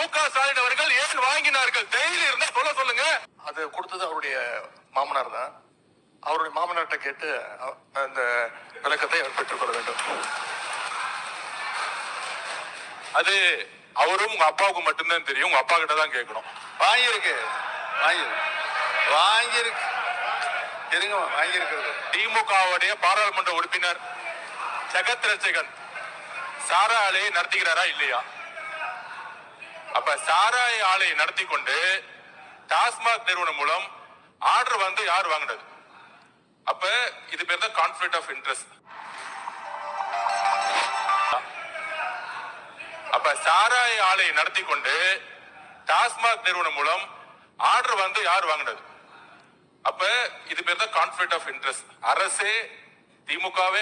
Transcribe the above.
ஸ்டாலின் அவர்கள் ஏன் வாங்கினார்கள்? தைரியம் இருந்தா சொல்லுங்க. அது கொடுத்தது அவருடைய மாமனார் தான். அவருடைய மாமனார்கிட்ட கேட்டு அந்த விளக்கத்தை அவர் பெற்றுக்கொள்ள வேண்டும். அது அவரும் உங்க அப்பாவுக்கு மட்டும்தான் தெரியும். உங்க அப்பா கிட்ட தான் கேட்கணும். வாங்கியிருக்கு திமுகவுடைய பாராளுமன்ற உறுப்பினர் ஜெகத் ரட்சகன் சாரா ஆலையை நடத்துகிறாரா இல்லையா? அப்ப சாராய ஆலையை நடத்தி கொண்டு டாஸ்மாக் நிறுவனம் மூலம் ஆர்டர் வந்து யார் வாங்கினது? அப்ப இது பேர் தான் கான்ஃபிளிக்ட் ஆஃப் இன்ட்ரெஸ்ட். அப்ப சாராய ஆலையை நடத்தி கொண்டு டாஸ்மாக் நிறுவனம் மூலம் ஆர்டர் வந்து யார் வாங்கினது? அப்ப இது பேர் தான் கான்ஃபிளிக்ட் ஆஃப் இன்ட்ரெஸ்ட். அரசே திமுகவே